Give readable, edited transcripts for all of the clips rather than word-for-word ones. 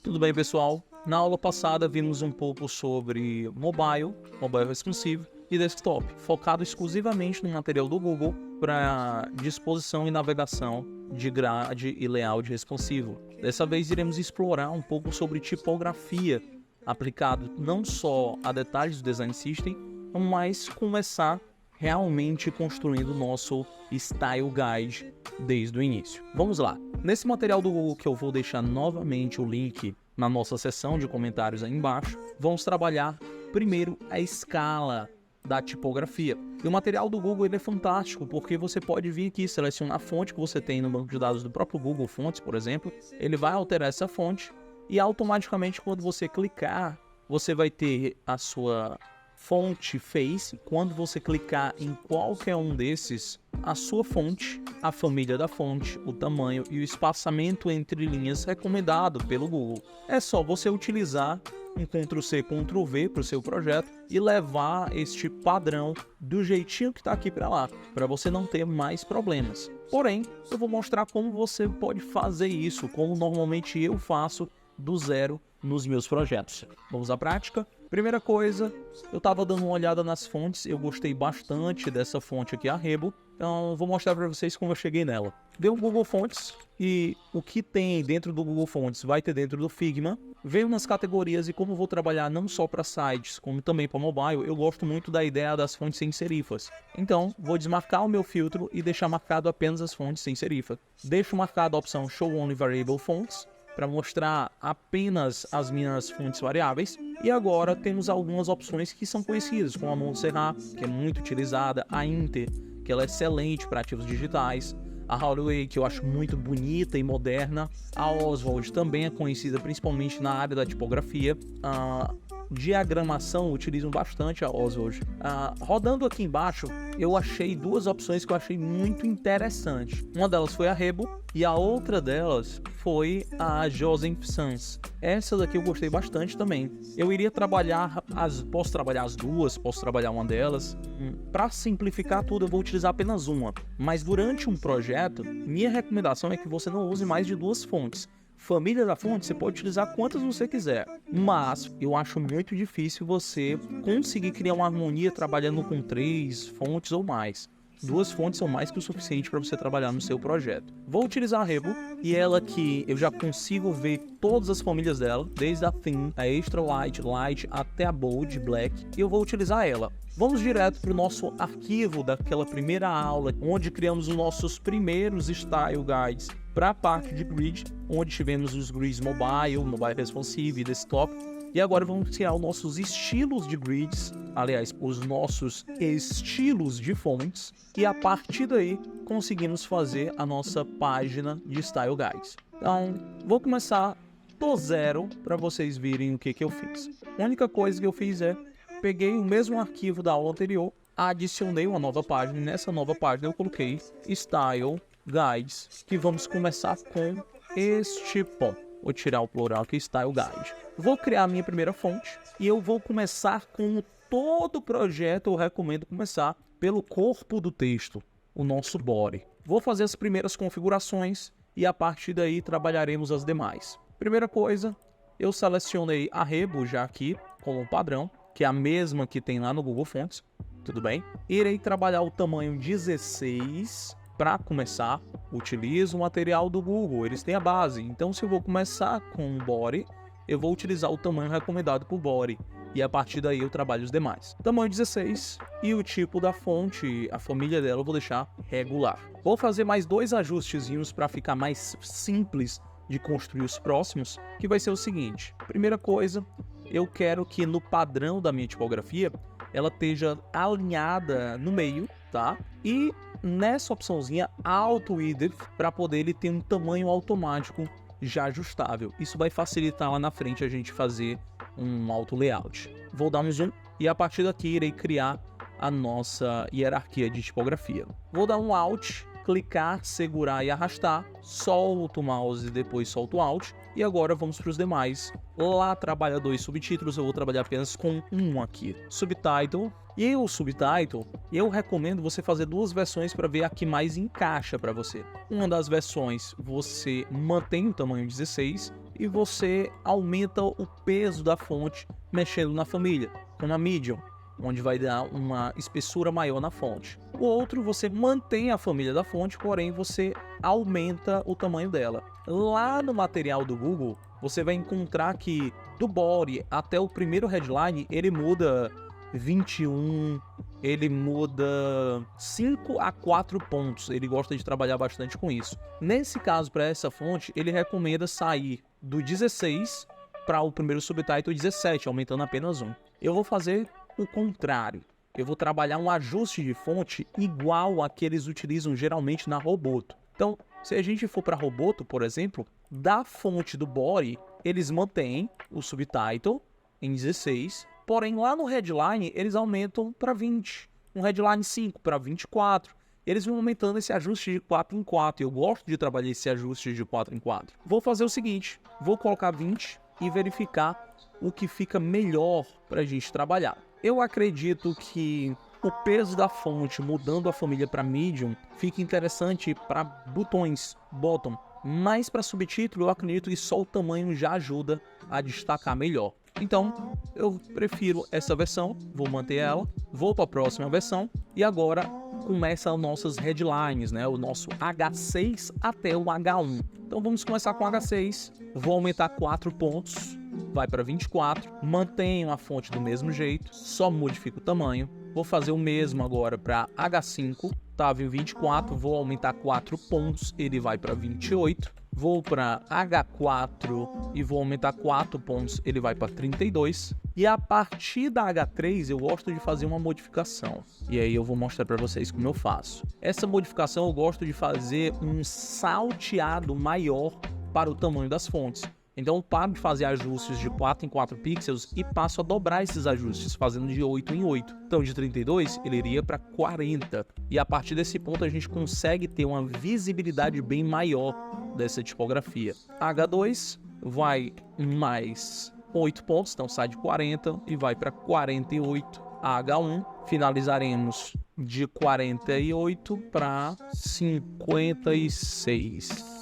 Tudo bem, pessoal? Na aula passada vimos um pouco sobre mobile responsive e desktop, focado exclusivamente no material do Google para disposição e navegação de grade e layout responsivo. Dessa vez iremos explorar um pouco sobre tipografia, aplicado não só a detalhes do Design System, mas começar realmente construindo o nosso Style Guide desde o início. Vamos lá! Nesse material do Google, que eu vou deixar novamente o link na nossa seção de comentários aí embaixo, vamos trabalhar primeiro a escala da tipografia. E o material do Google ele é fantástico, porque você pode vir aqui selecionar a fonte que você tem no banco de dados do próprio Google Fonts, por exemplo. Ele vai alterar essa fonte e automaticamente quando você clicar, você vai ter a sua fonte face. Quando você clicar em qualquer um desses, a sua fonte, a família da fonte, o tamanho e o espaçamento entre linhas recomendado pelo Google. É só você utilizar um Ctrl+C, Ctrl+V para o seu projeto e levar este padrão do jeitinho que está aqui para lá, para você não ter mais problemas. Porém, eu vou mostrar como você pode fazer isso, como normalmente eu faço do zero nos meus projetos. Vamos à prática? Primeira coisa, eu estava dando uma olhada nas fontes, eu gostei bastante dessa fonte aqui, a Rebo, então vou mostrar para vocês como eu cheguei nela. Deu o Google Fonts e o que tem dentro do Google Fonts vai ter dentro do Figma. Veio nas categorias e como vou trabalhar não só para sites, como também para mobile, eu gosto muito da ideia das fontes sem serifas. Então, vou desmarcar o meu filtro e deixar marcado apenas as fontes sem serifa. Deixo marcado a opção Show Only Variable Fonts, para mostrar apenas as minhas fontes variáveis. E agora temos algumas opções que são conhecidas, como a Montserrat, que é muito utilizada, a Inter, que ela é excelente para ativos digitais, a Holloway, que eu acho muito bonita e moderna, a Oswald também é conhecida principalmente na área da tipografia, a diagramação utilizam bastante a Oswald. Rodando aqui embaixo, eu achei duas opções que eu achei muito interessantes. Uma delas foi a Rebo e a outra delas foi a Joseph Sans. Essa daqui eu gostei bastante também. Eu iria trabalhar, posso trabalhar as duas, posso trabalhar uma delas. Para simplificar tudo, eu vou utilizar apenas uma. Mas durante um projeto, minha recomendação é que você não use mais de duas fontes. Família da fonte, você pode utilizar quantas você quiser, mas eu acho muito difícil você conseguir criar uma harmonia trabalhando com 3 fontes ou mais. 2 fontes são mais que o suficiente para você trabalhar no seu projeto. Vou utilizar a Rebo e ela que eu já consigo ver todas as famílias dela, desde a Thin, a Extra Light, Light até a Bold, Black, e eu vou utilizar ela. Vamos direto para o nosso arquivo daquela primeira aula, onde criamos os nossos primeiros Style Guides para a parte de grid, onde tivemos os grids mobile responsive e desktop. E agora vamos criar os nossos estilos de grids, aliás, os nossos estilos de fontes, e a partir daí conseguimos fazer a nossa página de Style Guides. Então, vou começar do zero para vocês verem o que eu fiz. A única coisa que eu fiz é, peguei o mesmo arquivo da aula anterior, adicionei uma nova página, e nessa nova página eu coloquei Style Guides, que vamos começar com este ponto. Vou tirar o plural aqui, Style Guide. Vou criar a minha primeira fonte e eu vou começar com todo o projeto. Eu recomendo começar pelo corpo do texto, o nosso body. Vou fazer as primeiras configurações e a partir daí trabalharemos as demais. Primeira coisa, eu selecionei a Rebo já aqui como padrão, que é a mesma que tem lá no Google Fonts, tudo bem? Irei trabalhar o tamanho 16. Para começar, utilizo o material do Google, eles têm a base. Então, se eu vou começar com o body, eu vou utilizar o tamanho recomendado para o body. E a partir daí eu trabalho os demais. Tamanho 16 e o tipo da fonte, a família dela eu vou deixar regular. Vou fazer mais 2 ajustezinhos para ficar mais simples de construir os próximos, que vai ser o seguinte. Primeira coisa, eu quero que no padrão da minha tipografia, ela esteja alinhada no meio, tá? E nessa opçãozinha Auto Edit, para poder ele ter um tamanho automático já ajustável. Isso vai facilitar lá na frente a gente fazer um auto layout. Vou dar um zoom e a partir daqui irei criar a nossa hierarquia de tipografia. Vou dar um Alt, clicar, segurar e arrastar, solto o mouse e depois solto o Alt. E agora vamos para os demais. Lá trabalha 2 subtítulos, eu vou trabalhar apenas com um aqui. Subtitle. E o subtitle, eu recomendo você fazer 2 versões para ver a que mais encaixa para você. Uma das versões você mantém o tamanho 16 e você aumenta o peso da fonte mexendo na família, com a medium, onde vai dar uma espessura maior na fonte. O outro, você mantém a família da fonte, porém você aumenta o tamanho dela. Lá no material do Google, você vai encontrar que do body até o primeiro headline, ele muda 21, ele muda 5 a 4 pontos. Ele gosta de trabalhar bastante com isso. Nesse caso, para essa fonte, ele recomenda sair do 16 para o primeiro subtitle 17, aumentando apenas 1. Eu vou fazer o contrário. Eu vou trabalhar um ajuste de fonte igual a que eles utilizam geralmente na Roboto. Então, se a gente for para Roboto, por exemplo, da fonte do body, eles mantêm o subtitle em 16, porém lá no headline eles aumentam para 20, um headline 5 para 24. Eles vão aumentando esse ajuste de 4 em 4. Eu gosto de trabalhar esse ajuste de 4 em 4. Vou fazer o seguinte, vou colocar 20 e verificar o que fica melhor para a gente trabalhar. Eu acredito que o peso da fonte mudando a família para medium fica interessante para botões, bottom, mas para subtítulo eu acredito que só o tamanho já ajuda a destacar melhor. Então eu prefiro essa versão, vou manter ela, vou para a próxima versão e agora começa as nossas headlines, né? O nosso H6 até o H1. Então vamos começar com H6, vou aumentar 4 pontos, vai para 24, mantenho a fonte do mesmo jeito, só modifico o tamanho. Vou fazer o mesmo agora para H5, estava em 24, vou aumentar 4 pontos, ele vai para 28. Vou para H4 e vou aumentar 4 pontos, ele vai para 32. E a partir da H3 eu gosto de fazer uma modificação. E aí eu vou mostrar para vocês como eu faço. Essa modificação eu gosto de fazer um salteado maior para o tamanho das fontes. Então eu paro de fazer ajustes de 4 em 4 pixels e passo a dobrar esses ajustes, fazendo de 8 em 8. Então de 32 ele iria para 40. E a partir desse ponto a gente consegue ter uma visibilidade bem maior dessa tipografia. H2 vai mais 8 pontos, então sai de 40 e vai para 48. H1 finalizaremos de 48 para 56.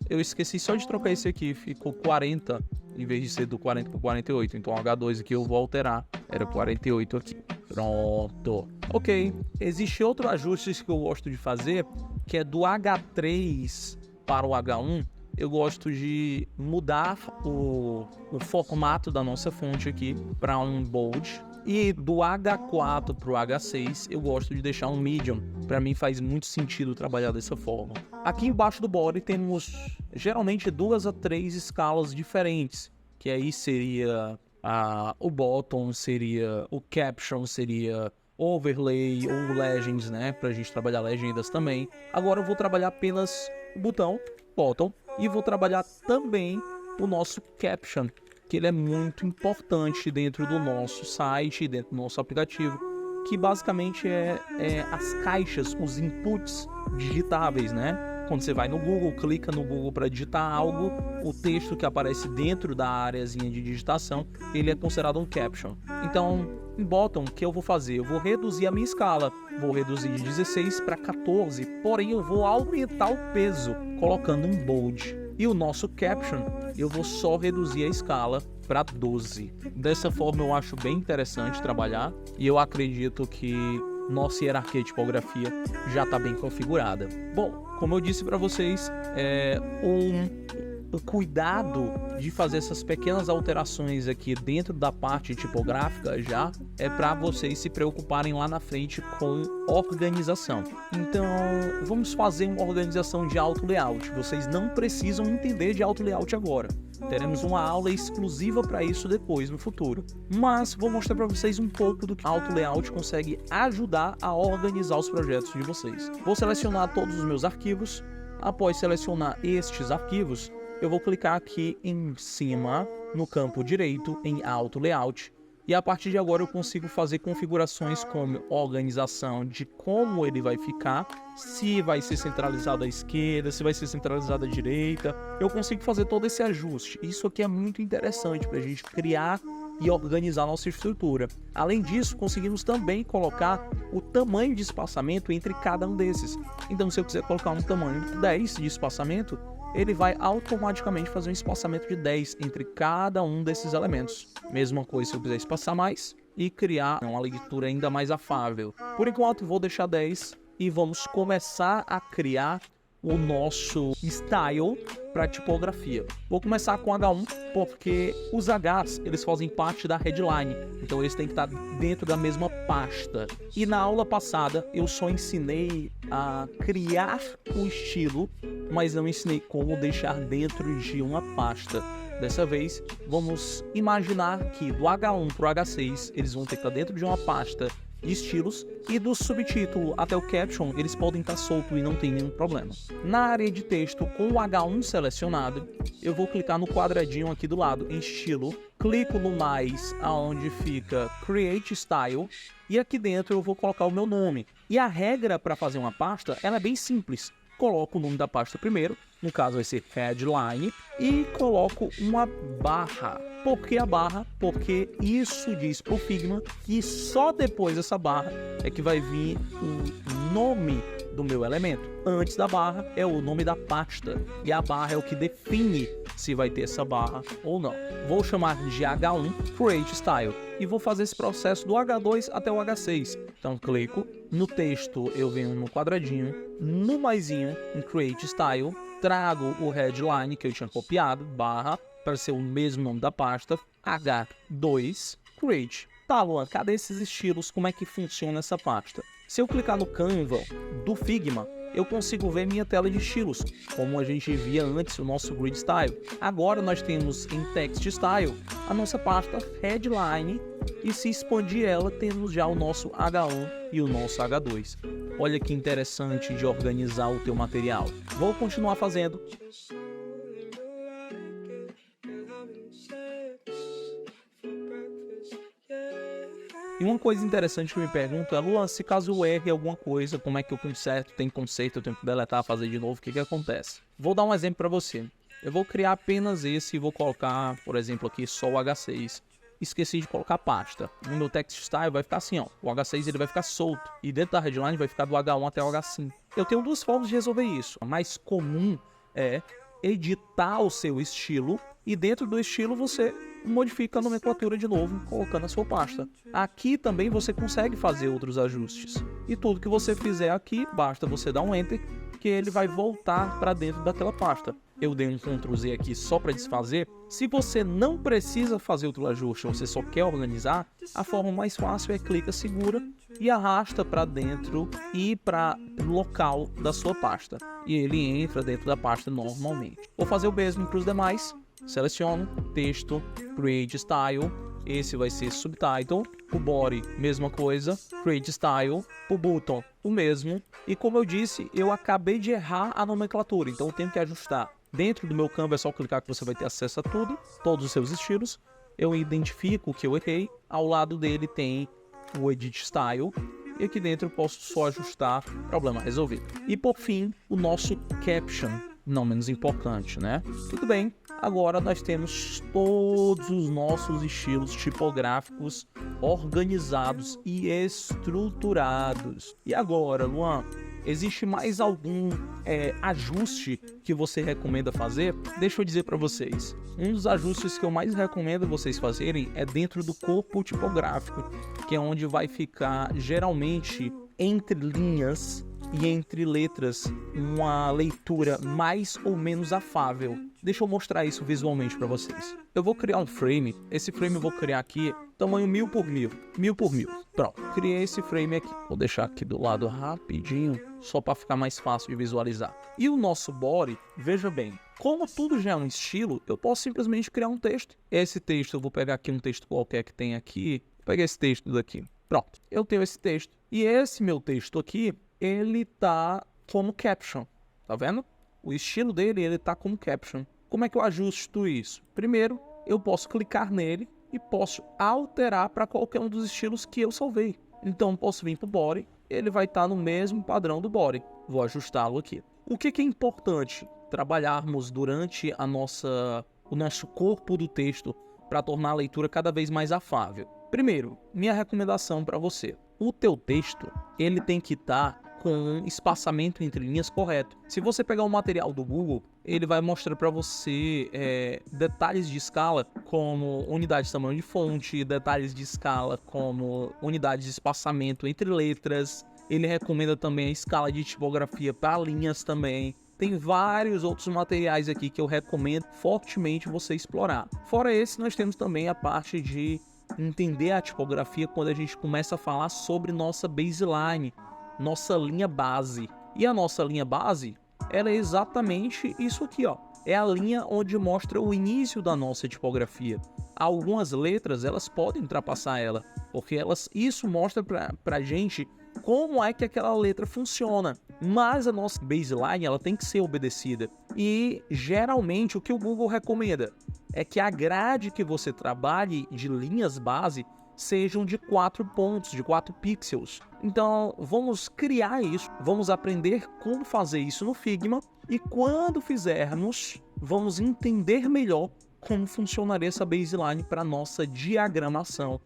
Eu esqueci só de trocar esse aqui, ficou 40 em vez de ser do 40 para 48. Então o H2 aqui eu vou alterar, era 48 aqui. Pronto. Ok, existe outro ajuste que eu gosto de fazer, que é do H3 para o H1. Eu gosto de mudar o formato da nossa fonte aqui para um bold. E do H4 para o H6 eu gosto de deixar um medium. Para mim faz muito sentido trabalhar dessa forma. Aqui embaixo do body temos geralmente 2 a 3 escalas diferentes. Que aí seria o bottom, seria o caption, seria overlay ou legends, né? Para a gente trabalhar legendas também. Agora eu vou trabalhar apenas o botão, bottom, e vou trabalhar também o nosso caption, que ele é muito importante dentro do nosso site, dentro do nosso aplicativo, que basicamente é as caixas, os inputs digitáveis, né? Quando você vai no Google, clica no Google para digitar algo, o texto que aparece dentro da areazinha de digitação, ele é considerado um caption. Então, em bottom, o que eu vou fazer? Eu vou reduzir a minha escala, vou reduzir de 16 para 14, porém eu vou aumentar o peso, colocando um bold. E o nosso caption, eu vou só reduzir a escala para 12. Dessa forma eu acho bem interessante trabalhar e eu acredito que nossa hierarquia de tipografia já está bem configurada. Bom, como eu disse para vocês, o cuidado de fazer essas pequenas alterações aqui dentro da parte tipográfica já é para vocês se preocuparem lá na frente com organização. Então, vamos fazer uma organização de auto layout. Vocês não precisam entender de auto layout agora. Teremos uma aula exclusiva para isso depois, no futuro. Mas vou mostrar para vocês um pouco do que auto layout consegue ajudar a organizar os projetos de vocês. Vou selecionar todos os meus arquivos. Após selecionar estes arquivos, eu vou clicar aqui em cima, no campo direito, em Auto Layout. E a partir de agora eu consigo fazer configurações como organização de como ele vai ficar, se vai ser centralizado à esquerda, se vai ser centralizado à direita. Eu consigo fazer todo esse ajuste. Isso aqui é muito interessante para a gente criar e organizar nossa estrutura. Além disso, conseguimos também colocar o tamanho de espaçamento entre cada um desses. Então, se eu quiser colocar um tamanho 10 de espaçamento, ele vai automaticamente fazer um espaçamento de 10 entre cada um desses elementos. Mesma coisa se eu quiser espaçar mais e criar uma leitura ainda mais afável. Por enquanto, vou deixar 10 e vamos começar a criar o nosso style para tipografia. Vou começar com H1 porque os Hs eles fazem parte da headline, então eles têm que estar dentro da mesma pasta. E na aula passada eu só ensinei a criar o estilo, mas não ensinei como deixar dentro de uma pasta. Dessa vez vamos imaginar que do H1 para o H6 eles vão ter que estar dentro de uma pasta de estilos, e do subtítulo até o caption eles podem estar soltos e não tem nenhum problema. Na área de texto, com o H1 selecionado, eu vou clicar no quadradinho aqui do lado em estilo, clico no mais aonde fica Create Style e aqui dentro eu vou colocar o meu nome. E a regra para fazer uma pasta ela é bem simples. Coloco o nome da pasta primeiro, no caso vai ser headline, e coloco uma barra. Por que a barra? Porque isso diz pro Figma que só depois dessa barra é que vai vir o nome do meu elemento. Antes da barra é o nome da pasta, e a barra é o que define se vai ter essa barra ou não. Vou chamar de H1 Create Style e vou fazer esse processo do H2 até o H6. Então clico no texto, eu venho no quadradinho, no maisinho em Create Style, trago o headline que eu tinha copiado, barra, para ser o mesmo nome da pasta, H2 Create. Tá, Luan, cadê esses estilos? Como é que funciona essa pasta? Se eu clicar no Canva do Figma, eu consigo ver minha tela de estilos, como a gente via antes o nosso Grid Style. Agora nós temos em Text Style a nossa pasta Headline, e se expandir ela, temos já o nosso H1 e o nosso H2. Olha que interessante de organizar o teu material. Vou continuar fazendo. E uma coisa interessante que eu me pergunto é, Luan, se caso eu erre alguma coisa, como é que eu conserto? Tem conceito, eu tenho que deletar, fazer de novo, o que que acontece? Vou dar um exemplo para você. Eu vou criar apenas esse e vou colocar, por exemplo, aqui só o H6. Esqueci de colocar pasta. No meu text style vai ficar assim, ó. O H6 ele vai ficar solto. E dentro da headline vai ficar do H1 até o H5. Eu tenho duas formas de resolver isso. A mais comum é editar o seu estilo. E dentro do estilo você modifica a nomenclatura de novo, colocando a sua pasta. Aqui também você consegue fazer outros ajustes. E tudo que você fizer aqui, basta você dar um Enter, que ele vai voltar para dentro daquela pasta. Eu dei um Ctrl Z aqui só para desfazer. Se você não precisa fazer outro ajuste, você só quer organizar, a forma mais fácil é clica, segura e arrasta para dentro e para o local da sua pasta. E ele entra dentro da pasta normalmente. Vou fazer o mesmo para os demais. Seleciono, texto, Create Style, esse vai ser Subtitle, o Body, mesma coisa, Create Style, o Button, o mesmo, e como eu disse, eu acabei de errar a nomenclatura, então eu tenho que ajustar. Dentro do meu Canva é só clicar que você vai ter acesso a tudo, todos os seus estilos, eu identifico o que eu errei, ao lado dele tem o Edit Style, e aqui dentro eu posso só ajustar, problema resolvido. E por fim, o nosso Caption, não menos importante, né? Tudo bem. Agora nós temos todos os nossos estilos tipográficos organizados e estruturados. E agora, Luan, existe mais algum ajuste que você recomenda fazer? Deixa eu dizer para vocês. Um dos ajustes que eu mais recomendo vocês fazerem é dentro do corpo tipográfico, que é onde vai ficar geralmente entre linhas e entre letras uma leitura mais ou menos afável. Deixa eu mostrar isso visualmente para vocês. Eu vou criar um frame. Esse frame eu vou criar aqui tamanho 1000 por 1000, 1000 por 1000. Pronto, criei esse frame aqui. Vou deixar aqui do lado rapidinho, só para ficar mais fácil de visualizar. E o nosso body, veja bem, como tudo já é um estilo, eu posso simplesmente criar um texto. Esse texto, eu vou pegar aqui um texto qualquer que tem aqui. Vou pegar esse texto daqui. Pronto, eu tenho esse texto. E esse meu texto aqui, ele tá como caption, tá vendo? O estilo dele, ele tá como caption. Como é que eu ajusto isso? Primeiro, eu posso clicar nele e posso alterar para qualquer um dos estilos que eu salvei. Então, posso vir para o body, ele vai estar no mesmo padrão do body. Vou ajustá-lo aqui. O que é importante trabalharmos durante o nosso corpo do texto para tornar a leitura cada vez mais afável. Primeiro, minha recomendação para você. O teu texto, ele tem que estar com um espaçamento entre linhas correto. Se você pegar um material do Google, ele vai mostrar para você detalhes de escala, como unidade de tamanho de fonte, detalhes de escala como unidade de espaçamento entre letras. Ele recomenda também a escala de tipografia para linhas também. Tem vários outros materiais aqui que eu recomendo fortemente você explorar. Fora esse, nós temos também a parte de entender a tipografia quando a gente começa a falar sobre nossa baseline, nossa linha base. E a nossa linha base, ela é exatamente isso aqui, ó. É a linha onde mostra o início da nossa tipografia. Algumas letras, elas podem ultrapassar ela, porque isso mostra pra gente como é que aquela letra funciona. Mas a nossa baseline, ela tem que ser obedecida. E geralmente o que o Google recomenda é que a grade que você trabalhe de linhas base sejam de 4 pontos, de 4 pixels. Então vamos criar isso, vamos aprender como fazer isso no Figma, e quando fizermos, vamos entender melhor como funcionaria essa baseline para nossa diagramação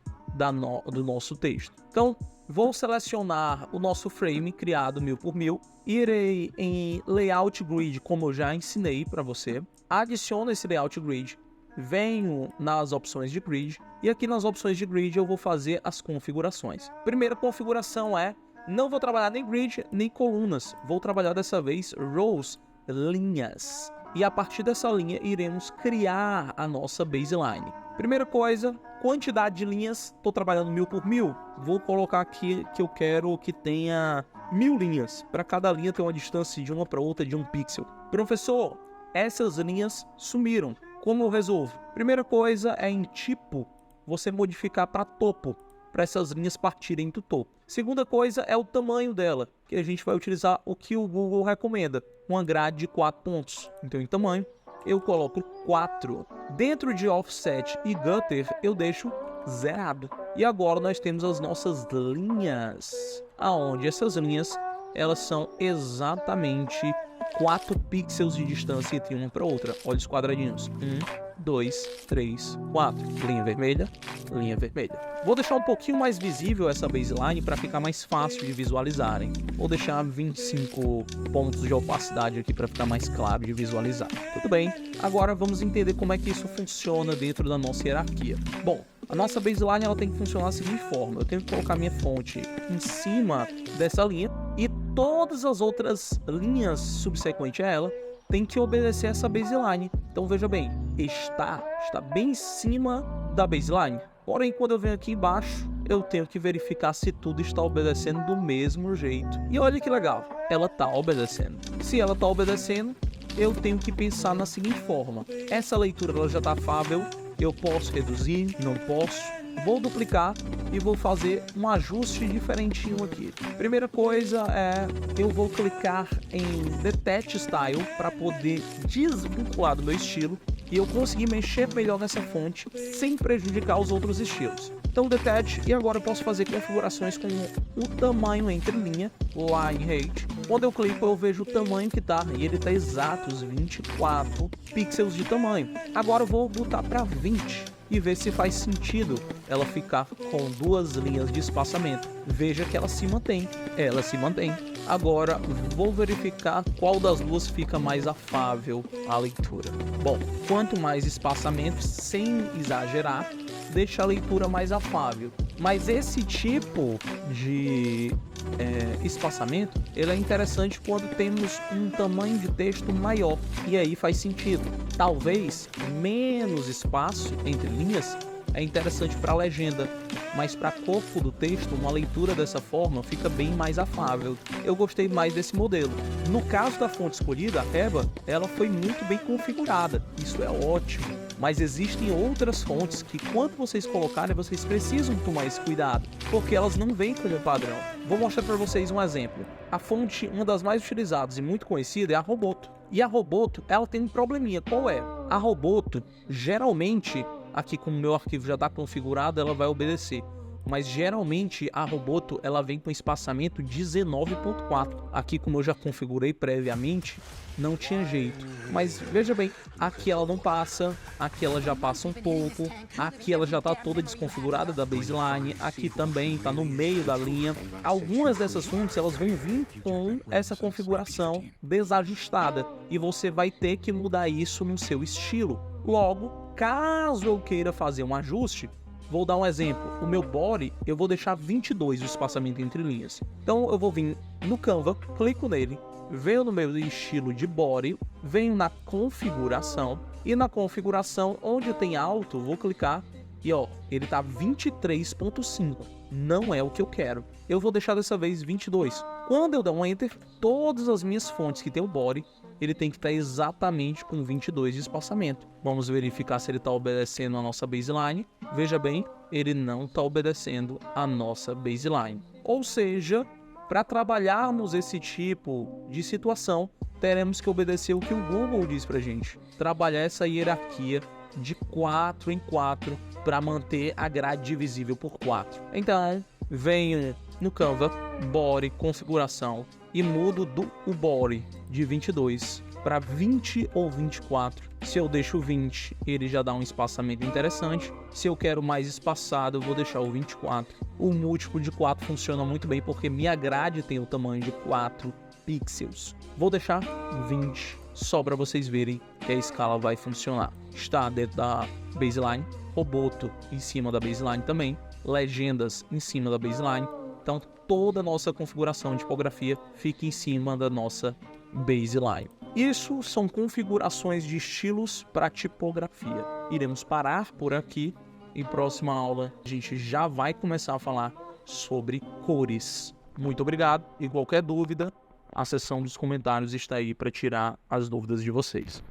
do nosso texto. Então vou selecionar o nosso frame criado 1000 por 1000, irei em Layout Grid, como eu já ensinei para você, adiciono esse Layout Grid, venho nas opções de Grid, e aqui nas opções de Grid eu vou fazer as configurações. Primeira configuração não vou trabalhar nem Grid nem colunas, vou trabalhar dessa vez Rows, linhas. E a partir dessa linha iremos criar a nossa baseline. Primeira coisa, quantidade de linhas, estou trabalhando 1000 por 1000, vou colocar aqui que eu quero que tenha 1000 linhas, para cada linha ter uma distância de uma para outra de 1 pixel. Professor, essas linhas sumiram, como eu resolvo? Primeira coisa é em tipo, você modificar para topo, para essas linhas partirem do topo. Segunda coisa é o tamanho dela, que a gente vai utilizar o que o Google recomenda, uma grade de 4 pontos. Então em tamanho, eu coloco 4. Dentro de offset e gutter, eu deixo zerado. E agora nós temos as nossas linhas, aonde essas linhas, elas são exatamente 4 pixels de distância entre uma para outra. Olha os quadradinhos. 1, 2, 3, 4. Linha vermelha, linha vermelha. Vou deixar um pouquinho mais visível essa baseline para ficar mais fácil de visualizarem. Vou deixar 25 pontos de opacidade aqui para ficar mais claro de visualizar. Tudo bem, agora vamos entender como é que isso funciona dentro da nossa hierarquia. Bom, a nossa baseline ela tem que funcionar da seguinte forma. Eu tenho que colocar minha fonte em cima dessa linha e todas as outras linhas subsequentes a ela tem que obedecer essa baseline. Então veja bem, está bem em cima da baseline. Porém, quando eu venho aqui embaixo, eu tenho que verificar se tudo está obedecendo do mesmo jeito. E olha que legal, ela está obedecendo. Se ela está obedecendo, eu tenho que pensar na seguinte forma. Essa leitura ela já está afável, eu posso reduzir, não posso. Vou duplicar e vou fazer um ajuste diferentinho aqui. Primeira coisa eu vou clicar em Detach Style para poder desvincular do meu estilo e eu conseguir mexer melhor nessa fonte sem prejudicar os outros estilos. Então Detach, e agora eu posso fazer configurações com o tamanho entre linha, Line Height. Quando eu clico eu vejo o tamanho que tá, e ele está exato, os 24 pixels de tamanho. Agora eu vou botar para 20 e ver se faz sentido ela ficar com 2 linhas de espaçamento. Veja que ela se mantém, Agora vou verificar qual das duas fica mais afável à leitura. Bom, quanto mais espaçamento, sem exagerar, deixa a leitura mais afável. Mas esse tipo de espaçamento, ele é interessante quando temos um tamanho de texto maior, e aí faz sentido. Talvez menos espaço entre linhas é interessante para a legenda, mas para corpo do texto, uma leitura dessa forma fica bem mais afável. Eu gostei mais desse modelo. No caso da fonte escolhida, a Reba, ela foi muito bem configurada, isso é ótimo. Mas existem outras fontes que, quando vocês colocarem, vocês precisam tomar esse cuidado, porque elas não vêm como padrão. Vou mostrar para vocês um exemplo. A fonte, uma das mais utilizadas e muito conhecida, é a Roboto. E a Roboto, ela tem um probleminha. Qual é? A Roboto, geralmente, aqui como o meu arquivo já está configurado, ela vai obedecer. mas geralmente a Roboto ela vem com espaçamento 19.4. Aqui, como eu já configurei previamente, não tinha jeito. Mas veja bem, aqui ela não passa, aqui ela já passa um pouco, aqui ela já está toda desconfigurada da baseline, aqui também está no meio da linha. Algumas dessas fontes elas vão vir com essa configuração desajustada e você vai ter que mudar isso no seu estilo. Logo, caso eu queira fazer um ajuste, vou dar um exemplo. O meu body, eu vou deixar 22 o espaçamento entre linhas. Então eu vou vir no Canva, clico nele, venho no meu estilo de body, venho na configuração e na configuração onde tem alto, vou clicar e ó, ele tá 23.5. Não é o que eu quero. Eu vou deixar dessa vez 22. Quando eu der um Enter, todas as minhas fontes que tem o body, ele tem que estar exatamente com 22 de espaçamento. Vamos verificar se ele está obedecendo a nossa baseline. Veja bem, ele não está obedecendo a nossa baseline. Ou seja, para trabalharmos esse tipo de situação, teremos que obedecer o que o Google diz para a gente. Trabalhar essa hierarquia de 4 em 4 para manter a grade divisível por 4. Então, venho no Canva, body, configuração e mudo o body de 22 para 20 ou 24. Se eu deixo 20, ele já dá um espaçamento interessante. Se eu quero mais espaçado, eu vou deixar o 24. O múltiplo de 4 funciona muito bem porque minha grade tem o tamanho de 4 pixels. Vou deixar 20, só para vocês verem que a escala vai funcionar. Está dentro da baseline, Roboto em cima da baseline também, legendas em cima da baseline. Então toda a nossa configuração de tipografia fica em cima da nossa baseline. Isso são configurações de estilos para tipografia. Iremos parar por aqui. Em próxima aula a gente já vai começar a falar sobre cores. Muito obrigado e qualquer dúvida, a seção dos comentários está aí para tirar as dúvidas de vocês.